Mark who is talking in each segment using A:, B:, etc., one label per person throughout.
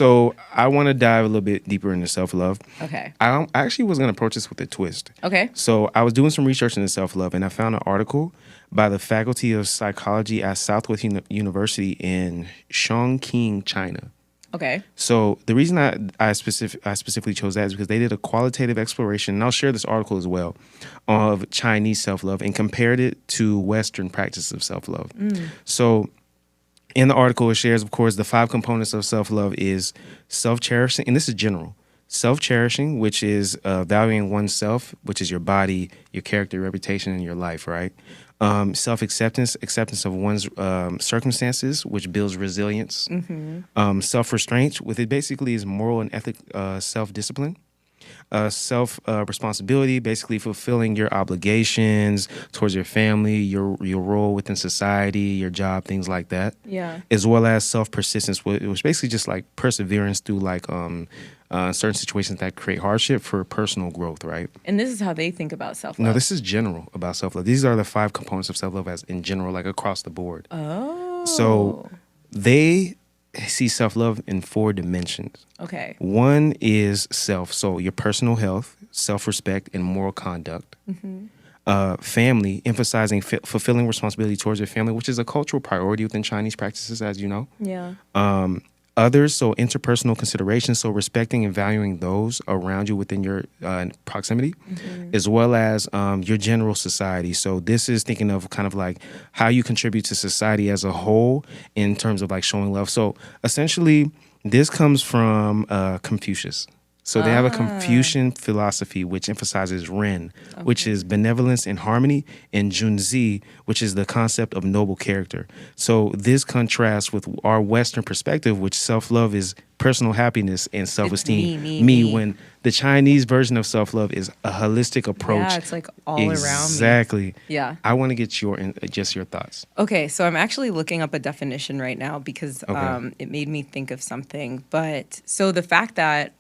A: So I want to dive a little bit deeper into self-love.
B: Okay.
A: I actually was going to approach this with a twist.
B: Okay.
A: So I was doing some research into self-love, and I found an article by the Faculty of Psychology at Southwest University in Chongqing, China.
B: Okay.
A: So the reason I specifically chose that is because they did a qualitative exploration, and I'll share this article as well, of Chinese self-love and compared it to Western practices of self-love. So in the article, it shares, of course, the 5 components of self-love is self-cherishing, and this is general. Self-cherishing, which is valuing oneself, which is your body, your character, your reputation, and your life, right? Self-acceptance, acceptance of one's circumstances, which builds resilience. Self-restraint, which it basically is moral and ethic self-discipline. Self-responsibility, basically fulfilling your obligations towards your family, your role within society, your job, things like that.
B: Yeah.
A: As well as self-persistence, which basically just like perseverance through like certain situations that create hardship for personal growth, right?
B: And this is how they think about self-love.
A: No, this is general about self-love. These are the 5 components of self-love as in general, like across the board.
B: Oh.
A: So they see self-love in 4 dimensions.
B: Okay.
A: One is self, so your personal health, self-respect, and moral conduct. Family, emphasizing fulfilling responsibility towards your family, which is a cultural priority within Chinese practices, as you know.
B: Yeah.
A: Others, so interpersonal considerations, so respecting and valuing those around you within your proximity, as well as your general society. So this is thinking of kind of like how you contribute to society as a whole in terms of like showing love. So essentially, this comes from Confucius. So they have a Confucian philosophy which emphasizes Ren, which is benevolence and harmony, and Junzi, which is the concept of noble character. So this contrasts with our Western perspective, which self-love is personal happiness and self-esteem.
B: It's me.
A: When the Chinese version of self-love is a holistic approach.
B: Yeah, it's like all around me.
A: Exactly.
B: Yeah.
A: I want to get just your thoughts.
B: Okay, so I'm actually looking up a definition right now because it made me think of something. But so the fact that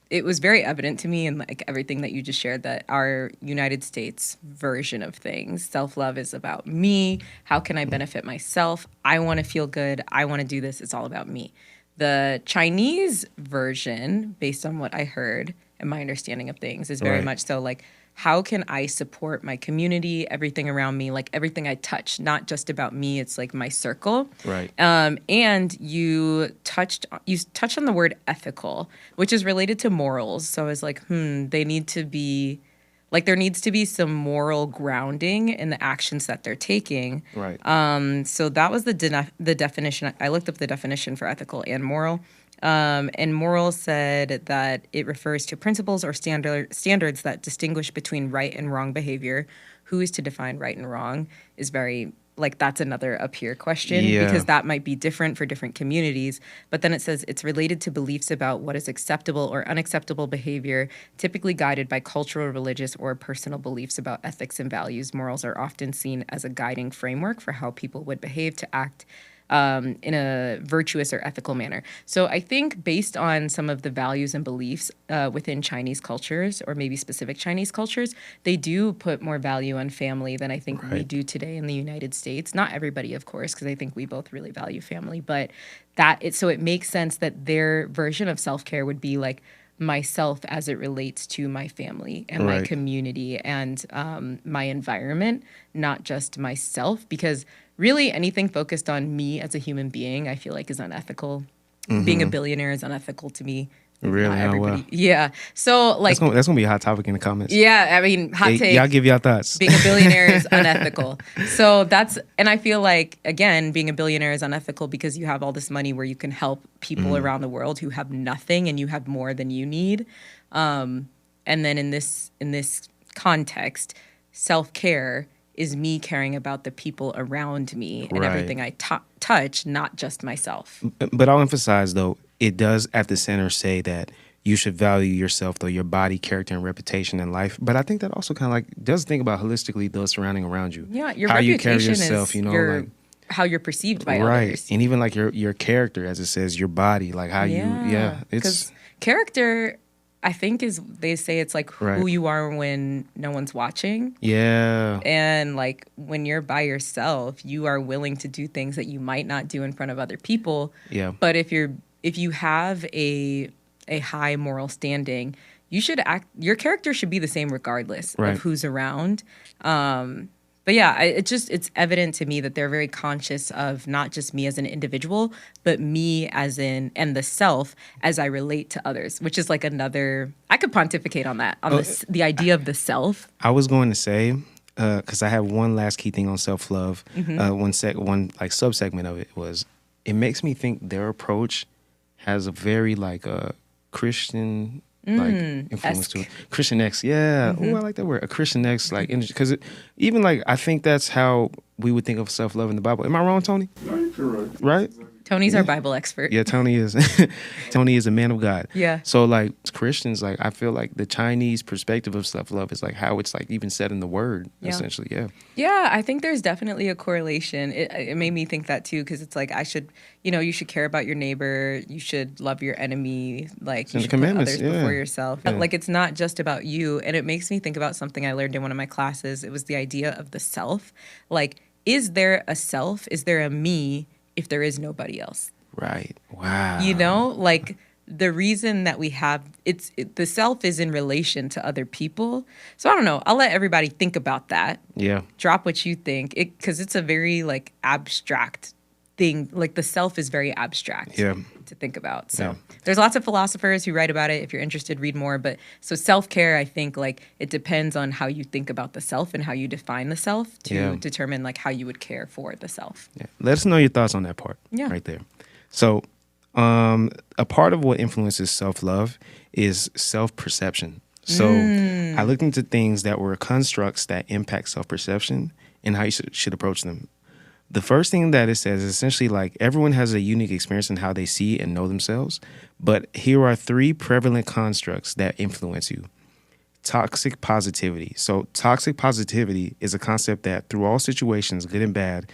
B: it was very evident to me in like everything that you just shared that our United States version of things, self-love is about me. How can I benefit myself? I want to feel good. I want to do this. It's all about me. The Chinese version, based on what I heard and my understanding of things, is very much so like, how can I support my community, everything around me, like everything I touch, not just about me, it's like my circle.
A: Right.
B: And you touched on the word ethical, which is related to morals. So I was like, they need to be, like there needs to be some moral grounding in the actions that they're taking.
A: Right.
B: So that was the definition. I looked up the definition for ethical and moral. And moral said that it refers to principles or standards that distinguish between right and wrong behavior. Who is to define right and wrong is very, like, that's another up here question because that might be different for different communities. But then it says it's related to beliefs about what is acceptable or unacceptable behavior, typically guided by cultural, religious, or personal beliefs about ethics and values. Morals are often seen as a guiding framework for how people would behave to act in a virtuous or ethical manner. So I think based on some of the values and beliefs within Chinese cultures, or maybe specific Chinese cultures, they do put more value on family than I think we do today in the United States. Not everybody, of course, because I think we both really value family, but so it makes sense that their version of self-care would be like myself as it relates to my family and my community and my environment, not just myself, because really anything focused on me as a human being, I feel like is unethical. Being a billionaire is unethical to me.
A: Really?
B: Not everybody. Yeah. So like
A: that's gonna be a hot topic in the comments.
B: Yeah, I mean, hot take.
A: Y'all give y'all thoughts.
B: Being a billionaire is unethical. So and I feel like, again, being a billionaire is unethical because you have all this money where you can help people around the world who have nothing and you have more than you need. And then in this context, self-care is me caring about the people around me and everything I touch, not just myself.
A: But I'll emphasize, though, it does at the center say that you should value yourself, though, your body, character, and reputation in life. But I think that also kind of like does think about holistically those surrounding around you.
B: Yeah, your
A: how
B: reputation
A: you carry yourself,
B: is
A: like
B: how you're perceived by
A: right,
B: others.
A: and even like your character, as it says, your body, like how it's
B: character. I think they say it's like who you are when no one's watching.
A: Yeah.
B: And like when you're by yourself, you are willing to do things that you might not do in front of other people.
A: Yeah.
B: But if you're if you have a high moral standing, you should act. Your character should be the same regardless
A: Right.
B: of who's around. But yeah, it's evident to me that they're very conscious of not just me as an individual, but me as in and the self as I relate to others, which is like another. I could pontificate on that on the idea of the self.
A: I was going to say, because I have one last key thing on self-love. One like sub-segment of it was, it makes me think their approach has a very like a Christian like influence to it. Christian X, yeah. Oh, I like that word. A Christian X like energy, because even like I think that's how we would think of self-love in the Bible. Am I wrong, Tony?
C: No, you're correct.
A: Right?
B: Tony's our Bible expert.
A: Yeah, Tony is Tony is a man of God.
B: Yeah.
A: So like Christians, like I feel like the Chinese perspective of self-love is like how it's like even said in the word, essentially. Yeah.
B: Yeah, I think there's definitely a correlation. It made me think that too, because it's like you should care about your neighbor, you should love your enemy, like you should put others before yourself.
A: Yeah.
B: Like it's not just about you, and it makes me think about something I learned in one of my classes. It was the idea of the self. Like, is there a self? Is there a me if there is nobody else?
A: Right. Wow.
B: You know, like the reason that we have the self is in relation to other people. So I don't know. I'll let everybody think about that.
A: Yeah.
B: Drop what you think, because it's a very like abstract thing. Like the self is very abstract to think about. So there's lots of philosophers who write about it. If you're interested, read more. But so self-care, I think like it depends on how you think about the self and how you define the self to determine like how you would care for the self.
A: Yeah. Let us know your thoughts on that part.
B: Yeah.
A: Right there. So a part of what influences self-love is self-perception. So I looked into things that were constructs that impact self-perception and how you should approach them. The first thing that it says is essentially like everyone has a unique experience in how they see and know themselves. But here are 3 prevalent constructs that influence you. Toxic positivity. So toxic positivity is a concept that through all situations, good and bad,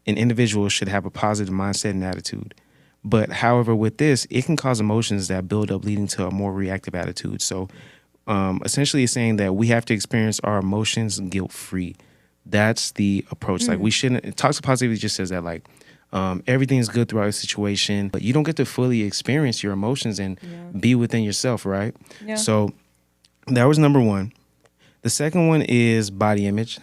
A: an individual should have a positive mindset and attitude. But however, with this, it can cause emotions that build up, leading to a more reactive attitude. So essentially it's saying that we have to experience our emotions guilt-free. That's the approach. Like we shouldn't, toxic positivity just says that like everything is good throughout a situation, but you don't get to fully experience your emotions and be within yourself, right?
B: Yeah.
A: So that was number 1. The second one is body image.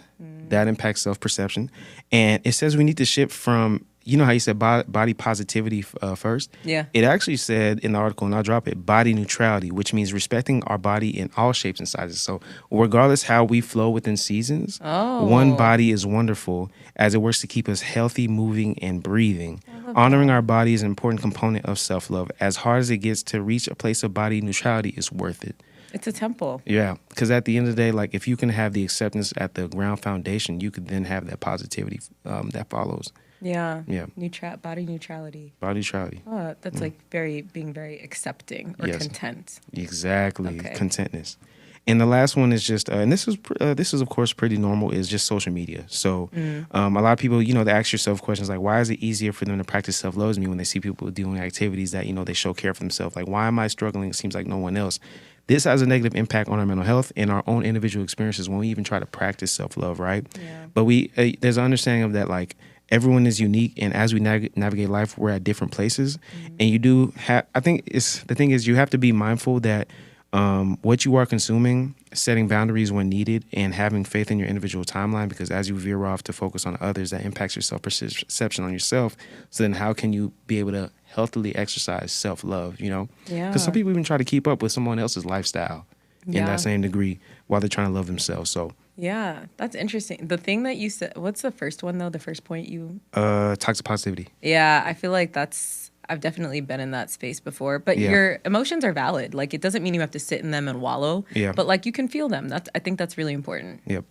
A: That impacts self-perception. And it says we need to shift from, you know how you said body positivity first?
B: Yeah.
A: It actually said in the article, and I'll drop it, body neutrality, which means respecting our body in all shapes and sizes. So regardless how we flow within seasons, one body is wonderful as it works to keep us healthy, moving, and breathing. Honoring our body is an important component of self-love. As hard as it gets to reach a place of body neutrality, is worth it.
B: It's a temple.
A: Yeah, because at the end of the day, like if you can have the acceptance at the ground foundation, you could then have that positivity that follows.
B: Yeah.
A: Yeah.
B: Body neutrality.
A: Body neutrality.
B: Oh, that's like being very accepting or content.
A: Exactly.
B: Okay.
A: Contentness. And the last one is just, and this is of course pretty normal, is just social media. So a lot of people, they ask yourself questions like, why is it easier for them to practice self-love as me when they see people doing activities that, they show care for themselves? Like, why am I struggling? It seems like no one else. This has a negative impact on our mental health and our own individual experiences when we even try to practice self-love, right?
B: Yeah.
A: But there's an understanding of that, like, everyone is unique, and as we navigate life, we're at different places. And you do have, I think the thing is you have to be mindful that what you are consuming, setting boundaries when needed, and having faith in your individual timeline, because as you veer off to focus on others, that impacts your self-perception on yourself. So then how can you be able to healthily exercise self-love,
B: Yeah.
A: Because some people even try to keep up with someone else's lifestyle in that same degree while they're trying to love themselves. So
B: yeah, that's interesting. The thing that you said, what's the first one though? The first point you...
A: toxic positivity.
B: Yeah, I feel like I've definitely been in that space before, but your emotions are valid. Like, it doesn't mean you have to sit in them and wallow, but like you can feel them. I think that's really important.
A: Yep.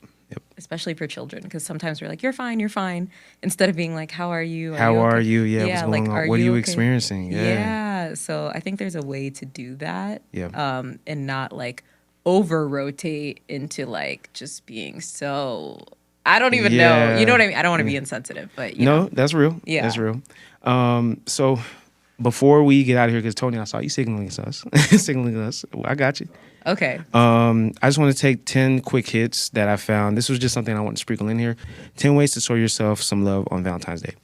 B: Especially for children, because sometimes we're like, you're fine, instead of being like, how are you?
A: How are you?
B: Yeah,
A: what's going on? What are you experiencing?
B: Yeah. So I think there's a way to do that.
A: Yeah.
B: And not like over rotate into like just being so, I don't even know. You know what I mean? I don't want to be insensitive, but you know.
A: That's real.
B: Yeah.
A: That's real. So before we get out of here, because Tony, I saw you signaling us. Well, I got you.
B: Okay.
A: I just want to take 10 quick hits that I found. This was just something I want to sprinkle in here. 10 ways to show yourself some love on Valentine's Day.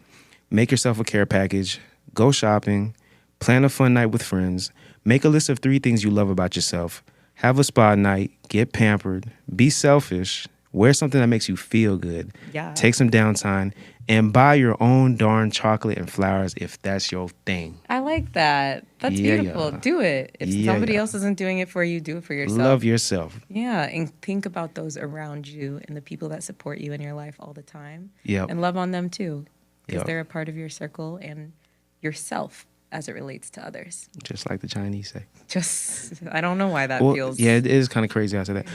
A: Make yourself a care package. Go shopping. Plan a fun night with friends. Make a list of 3 things you love about yourself. Have a spa night. Get pampered. Be selfish. Wear something that makes you feel good.
B: Yeah.
A: Take some downtime. And buy your own darn chocolate and flowers if that's your thing.
B: I like that. That's
A: Yeah,
B: beautiful.
A: yeah.
B: Do it. If
A: Yeah,
B: somebody
A: yeah.
B: else isn't doing it for you, do it for yourself.
A: Love yourself.
B: Yeah, and think about those around you and the people that support you in your life all the time.
A: Yep.
B: And love on them too, because
A: Yep.
B: they're a part of your circle and yourself as it relates to others.
A: Just like the Chinese say.
B: Just, I don't know why that
A: Well,
B: feels.
A: yeah, it is kind of crazy after that.